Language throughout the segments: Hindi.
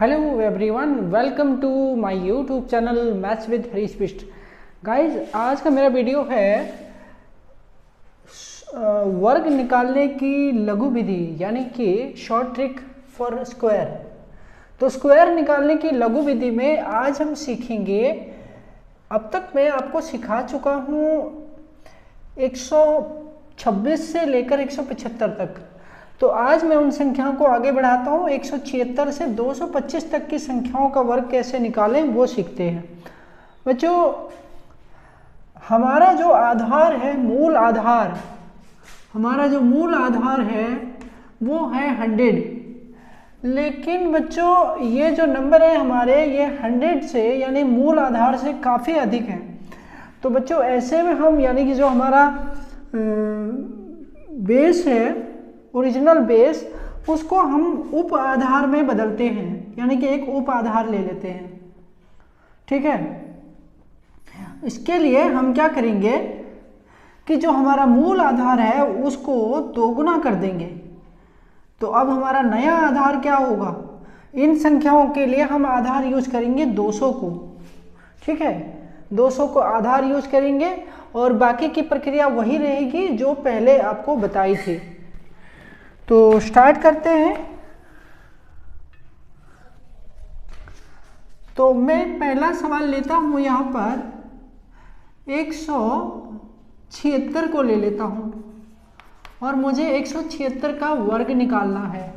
Hello everyone, welcome to my YouTube channel maths with Harish Bisht. Guys, आज का मेरा वीडियो है वर्ग निकालने की लघु विधि, यानी कि शॉर्ट ट्रिक फॉर स्क्वायर। तो स्क्वायर निकालने की लघु विधि में आज हम सीखेंगे, अब तक मैं आपको सिखा चुका हूँ 126 से लेकर 175 तक। तो आज मैं उन संख्याओं को आगे बढ़ाता हूँ, 176 से 225 तक की संख्याओं का वर्ग कैसे निकालें वो सीखते हैं। बच्चों, हमारा जो आधार है, मूल आधार, हमारा जो मूल आधार है वो है 100। लेकिन बच्चों, ये जो नंबर है हमारे, ये 100 से यानी मूल आधार से काफ़ी अधिक है। तो बच्चों, ऐसे में हम यानी कि जो हमारा बेस है, ओरिजिनल बेस, उसको हम उप आधार में बदलते हैं, यानी कि एक उप आधार ले लेते हैं। ठीक है, इसके लिए हम क्या करेंगे कि जो हमारा मूल आधार है उसको दोगुना कर देंगे। तो अब हमारा नया आधार क्या होगा, इन संख्याओं के लिए हम आधार यूज करेंगे 200 को। ठीक है, 200 को आधार यूज करेंगे और बाकी की प्रक्रिया वही रहेगी जो पहले आपको बताई थी। तो स्टार्ट करते हैं। तो मैं पहला सवाल लेता हूं, यहां पर 176 को ले लेता हूं और मुझे 176 का वर्ग निकालना है।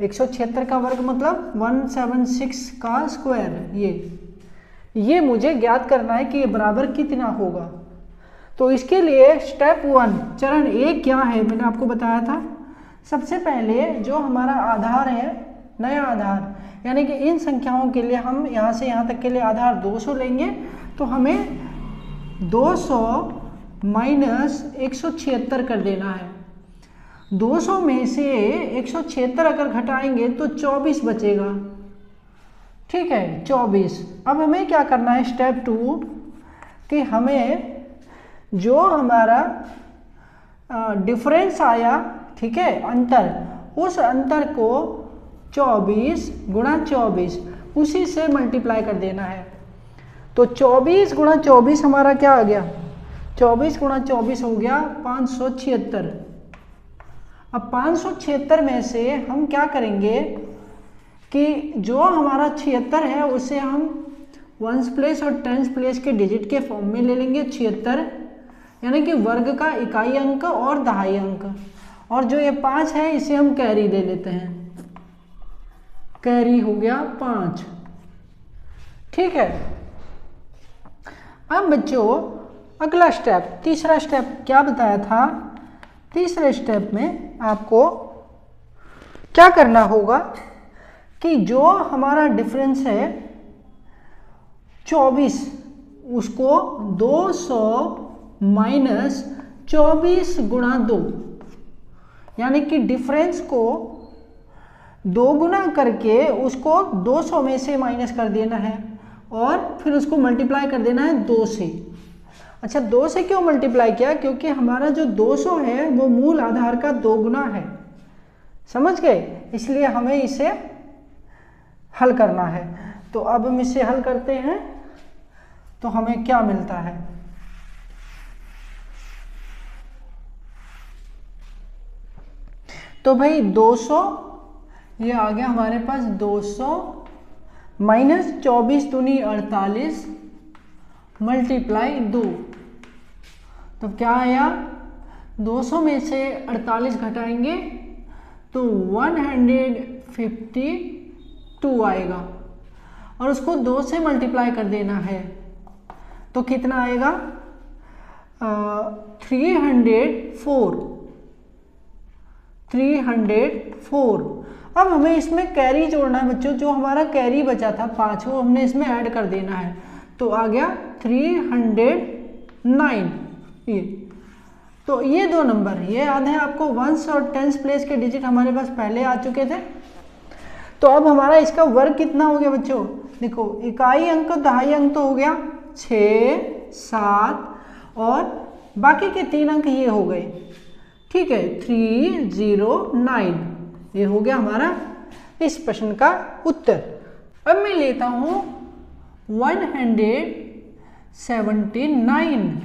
176 का वर्ग मतलब 176 का स्क्वायर। ये मुझे ज्ञात करना है कि ये बराबर कितना होगा। तो इसके लिए स्टेप 1, चरण 1 क्या है, मैंने आपको बताया था। सबसे पहले जो हमारा आधार है, नया आधार, यानी कि इन संख्याओं के लिए हम यहाँ से यहाँ तक के लिए आधार 200 लेंगे। तो हमें 200 माइनस 176 कर देना है। 200 में से 176 अगर घटाएंगे तो 24 बचेगा। ठीक है, 24। अब हमें क्या करना है, स्टेप 2, कि हमें जो हमारा डिफरेंस आया, ठीक है, अंतर, उस अंतर को 24 गुणा 24 उसी से मल्टीप्लाई कर देना है। तो 24 गुणा 24 हमारा क्या आ गया, 24 गुणा 24 हो गया 576। अब 576 में से हम क्या करेंगे कि जो हमारा 76 है उसे हम वंस प्लेस और टेंस प्लेस के डिजिट के फॉर्म में ले लेंगे। 76 यानी कि वर्ग का इकाई अंक और दहाई अंक, और जो ये 5 है इसे हम कैरी ले लेते हैं। कैरी हो गया 5। ठीक है, अब बच्चों अगला स्टेप, तीसरा स्टेप क्या बताया था। तीसरे स्टेप में आपको क्या करना होगा कि जो हमारा डिफरेंस है 24, उसको 200 माइनस 24 गुणा 2, यानी कि डिफरेंस को 2 गुना करके उसको 200 में से माइनस कर देना है और फिर उसको मल्टीप्लाई कर देना है 2 से। अच्छा, 2 से क्यों मल्टीप्लाई किया, क्योंकि हमारा जो 200 है वो मूल आधार का 2 गुना है। समझ गए, इसलिए हमें इसे हल करना है। तो अब हम इसे हल करते हैं, तो हमें क्या मिलता है। तो भाई 200, ये आ गया हमारे पास 200 माइनस 24 दूनी 48 मल्टीप्लाई 2। तो क्या आया, 200 में से 48 घटाएंगे तो 152 आएगा और उसको 2 से मल्टीप्लाई कर देना है। तो कितना आएगा, 304। अब हमें इसमें कैरी जोड़ना है बच्चों, जो हमारा कैरी बचा था 5 वो हमने इसमें ऐड कर देना है। तो आ गया 309। ये तो ये दो नंबर, ये याद है आपको, वंस और टेंस प्लेस के डिजिट हमारे पास पहले आ चुके थे। तो अब हमारा इसका वर्ग कितना हो गया बच्चों, देखो, इकाई अंक दहाई अंक तो हो गया 6, 7 और बाकी के 3 अंक ये हो गए। ठीक है, 309, ये हो गया हमारा इस प्रश्न का उत्तर। अब मैं लेता हूं 179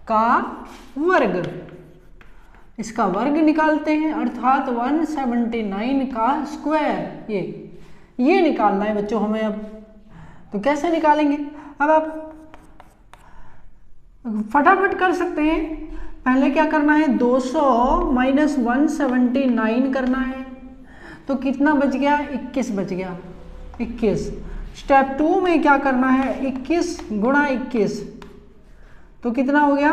का वर्ग, इसका वर्ग निकालते हैं, अर्थात 179 का स्क्वायर, ये निकालना है बच्चों हमें। अब तो कैसे निकालेंगे? अब आप फटाफट कर सकते हैं। पहले क्या करना है, 200 माइनस 179 करना है, तो कितना बच गया, 21 बच गया, 21। स्टेप 2 में क्या करना है, 21 गुणा 21, तो कितना हो गया,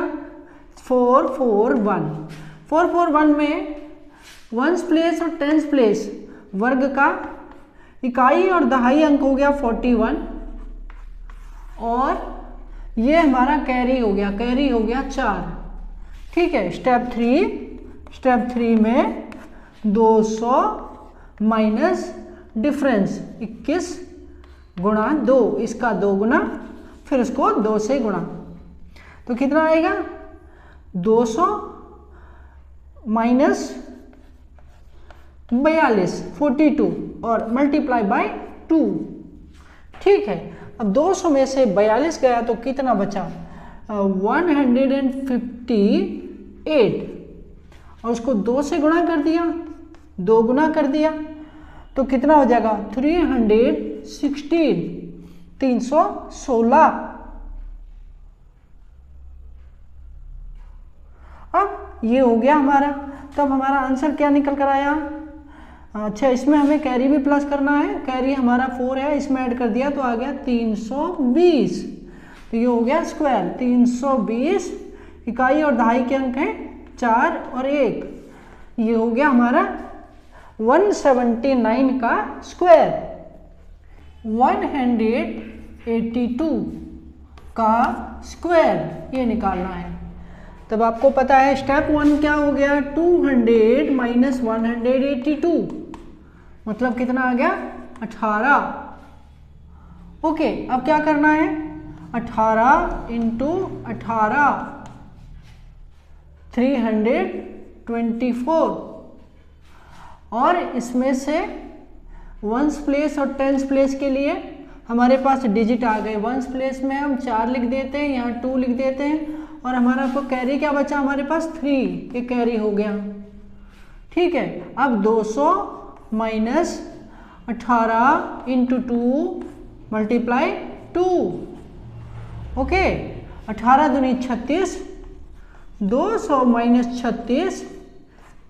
441। 441 में वंस प्लेस और टेंस प्लेस वर्ग का इकाई और दहाई अंक हो गया 41, और ये हमारा कैरी हो गया, 4। ठीक है। स्टेप 3 में 200 माइनस डिफरेंस 21 गुणा 2, इसका 2 गुना, फिर उसको 2 से गुणा, तो कितना आएगा, 200 माइनस 42 42 और मल्टीप्लाई बाय 2। ठीक है। अब 200 में से 42 गया तो कितना बचा, 158, और उसको 2 से गुणा कर दिया, 2 गुना कर दिया, तो कितना हो जाएगा, 316। अब ये हो गया हमारा। तब हमारा आंसर क्या निकल कर आया, अच्छा इसमें हमें कैरी भी प्लस करना है, कैरी हमारा 4 है, इसमें ऐड कर दिया तो आ गया 320। तो ये हो गया स्क्वायर, 320, इकाई और दहाई के अंक हैं 4 और 1। ये हो गया हमारा 179 का स्क्वायर। 182 का स्क्वायर ये निकालना है। तब आपको पता है स्टेप 1 क्या हो गया, 200 माइनस 182, मतलब कितना आ गया, 18। ओके, अब क्या करना है, 18 इंटू 18 324, और इसमें से वंस प्लेस और टेंस प्लेस के लिए हमारे पास डिजिट आ गए। वंस प्लेस में हम 4 लिख देते हैं, यहाँ 2 लिख देते हैं, और हमारा को कैरी क्या बचा, हमारे पास 3, ये कैरी हो गया। ठीक है। अब 200 माइनस 18 इंटू 2 मल्टीप्लाई 2। ओके, 18 दूनी 36, 200 माइनस 36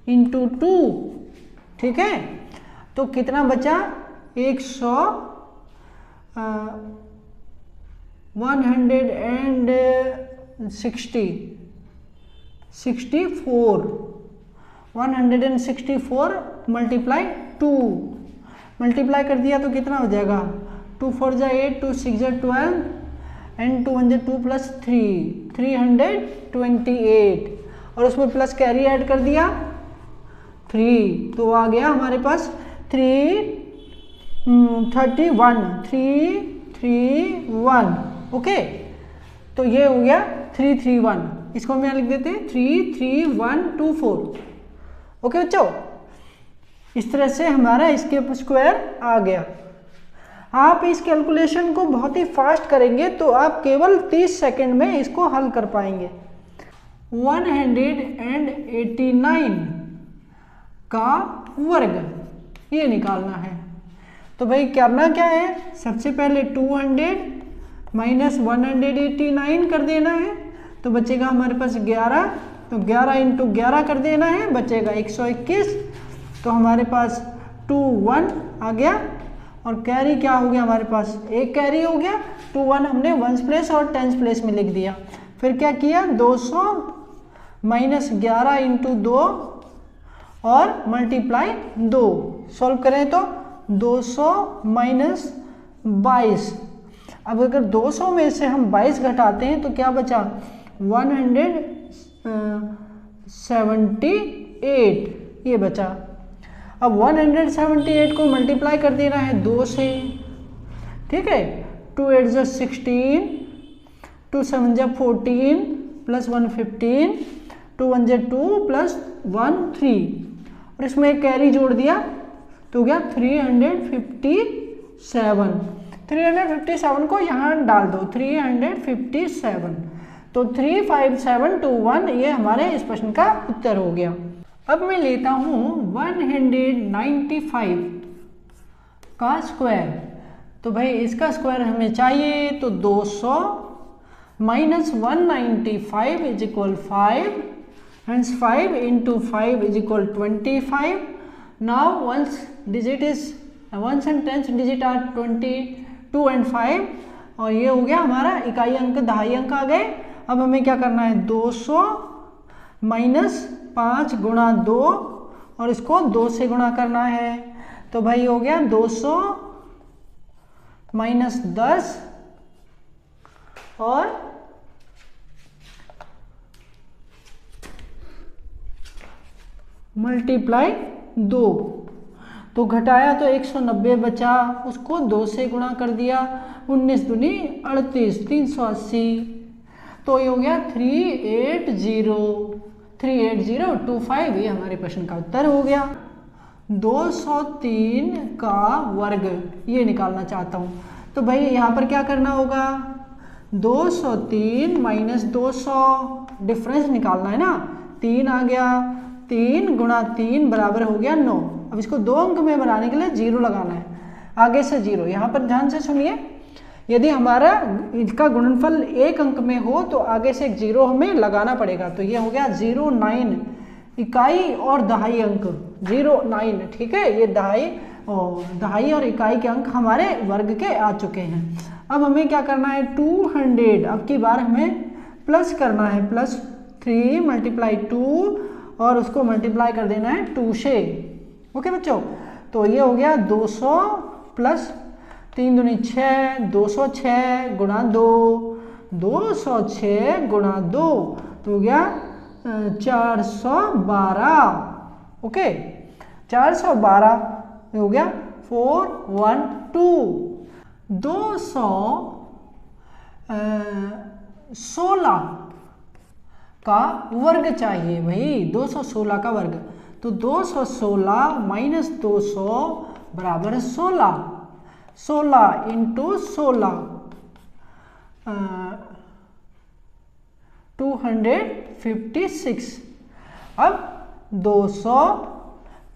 इंटू 2। ठीक है, तो कितना बचा, 164 मल्टीप्लाई 2, मल्टीप्लाई कर दिया तो कितना हो जाएगा, 2 4 जा 8, 2 6 जा 12, एंड 2 1 जा 2 प्लस 3, 328, और उसमें प्लस कैरी ऐड कर दिया 3, तो आ गया हमारे पास 331। ओके, तो ये हो गया 331, इसको हम यहाँ लिख देते हैं 33124। ओके बच्चों, इस तरह से हमारा इसके स्क्वायर आ गया। आप इस कैलकुलेशन को बहुत ही फास्ट करेंगे तो आप केवल 30 सेकंड में इसको हल कर पाएंगे। 189 का वर्ग ये निकालना है। तो भाई करना क्या है, सबसे पहले 200 माइनस 189 कर देना है, तो बचेगा हमारे पास 11, तो 11 इंटू 11 कर देना है, बचेगा 121। तो हमारे पास 21 आ गया, और कैरी क्या हो गया हमारे पास, एक कैरी हो गया, 21 हमने वंस प्लेस और टेंस प्लेस में लिख दिया। फिर क्या किया, 200 माइनस 11 इंटू 2 और मल्टीप्लाई 2। सॉल्व करें तो 200 माइनस 22। अब अगर 200 में से हम 22 घटाते हैं तो क्या बचा, 178 ये बचा। अब 178 को मल्टीप्लाई कर देना है 2 से। ठीक है, 2 8 जा 16, 2 7 जा 14 प्लस 1 15, 2 1 जा 2 प्लस 1 3, और इसमें एक कैरी जोड़ दिया तो गया 357। 357 को यहाँ डाल दो, 357, तो 35721 ये हमारे इस प्रश्न का उत्तर हो गया। अब मैं लेता हूँ 195 का स्क्वायर। तो भाई इसका स्क्वायर हमें चाहिए, तो 200 minus 195 is equal 5, hence 5 into 5 is equal 25. Now once and tens digit are 22 and 5, और ये हो गया हमारा इकाई अंक, दहाई अंक आ गए। अब हमें क्या करना है, 200 माइनस 5 गुणा 2, और इसको 2 से गुणा करना है। तो भाई हो गया 200 माइनस 10 और मल्टीप्लाई 2, तो घटाया तो 190 बचा, उसको 2 से गुणा कर दिया, 19 दूनी 38, 380, तो ये हो गया 38025, ये हमारे प्रश्न का उत्तर हो गया। 203 का वर्ग ये निकालना चाहता हूँ, तो भाई यहाँ पर क्या करना होगा, 203 माइनस 200, डिफरेंस निकालना है ना, 3 आ गया, 3 गुणा 3 बराबर हो गया 9। अब इसको 2 अंक में बनाने के लिए 0 लगाना है, आगे से 0। यहाँ पर ध्यान से सुनिए, यदि हमारा इसका गुणनफल 1 अंक में हो तो आगे से एक 0 हमें लगाना पड़ेगा। तो ये हो गया 09 इकाई और दहाई अंक, 09, ठीक है। ये दहाई और इकाई के अंक हमारे वर्ग के आ चुके हैं। अब हमें क्या करना है, 200, अब की बार हमें प्लस करना है, प्लस 3 मल्टीप्लाई 2, और उसको मल्टीप्लाई कर देना है 2 से। ओके बच्चों, तो ये हो गया 200 प्लस 3 दूनी 6, 206 गुणा 2, 206 गुणा 2, तो हो गया 412। ओके, 412 हो गया 412। 216 का वर्ग चाहिए भाई, 216 का वर्ग। तो 216 माइनस 200 बराबर है 16, 16 इंटू 16, 256। अब 200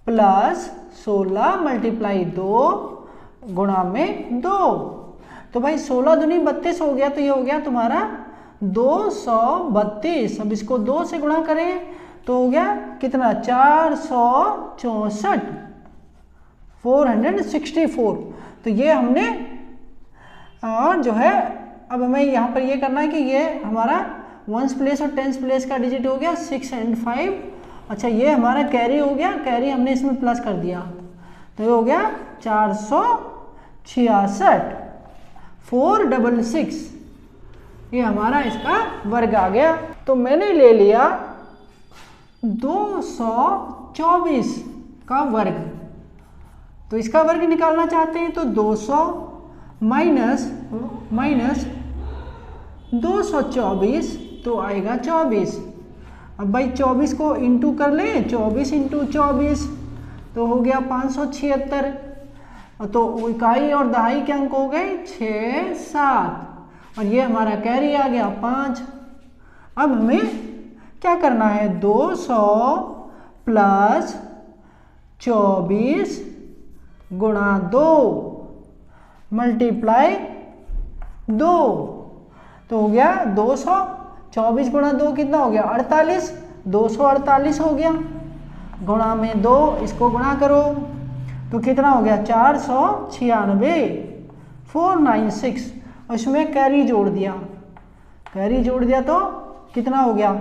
प्लस 16 मल्टीप्लाई 2 गुणा में 2, तो भाई 16 दूनी 32 हो गया, तो ये हो गया तुम्हारा 232। अब इसको 2 से गुणा करें तो हो गया कितना, 464, 464। तो ये हमने, और जो है अब हमें यहाँ पर ये करना है कि ये हमारा 1s प्लेस और 10s प्लेस का डिजिट हो गया 6 and 5। अच्छा, ये हमारा कैरी हो गया, कैरी हमने इसमें प्लस कर दिया, तो ये हो गया 466, 466, ये हमारा इसका वर्ग आ गया। तो मैंने ले लिया 224 का वर्ग। तो इसका वर्ग निकालना चाहते हैं, तो 200 माइनस 224, तो आएगा 24। अब भाई 24 को इंटू कर लें, 24 इंटू 24, तो हो गया 576। तो इकाई और दहाई के अंक हो गए 6, 7, और ये हमारा कैरी आ गया 5। अब हमें क्या करना है, 200 प्लस 24 गुणा 2 मल्टीप्लाई 2, तो हो गया 224 गुणा 2 कितना हो गया, 48, 248 हो गया, गुणा में 2, इसको गुणा करो तो कितना हो गया, 496, 496, उसमें कैरी जोड़ दिया, कैरी जोड़ दिया तो कितना हो गया,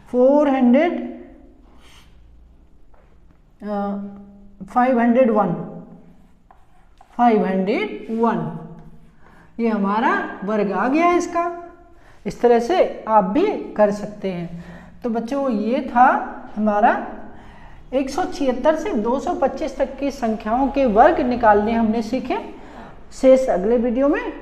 501, ये हमारा वर्ग आ गया है इसका। इस तरह से आप भी कर सकते हैं। तो बच्चों, ये था हमारा 176 से 225 तक की संख्याओं के वर्ग निकालने हमने सीखे। शेष अगले वीडियो में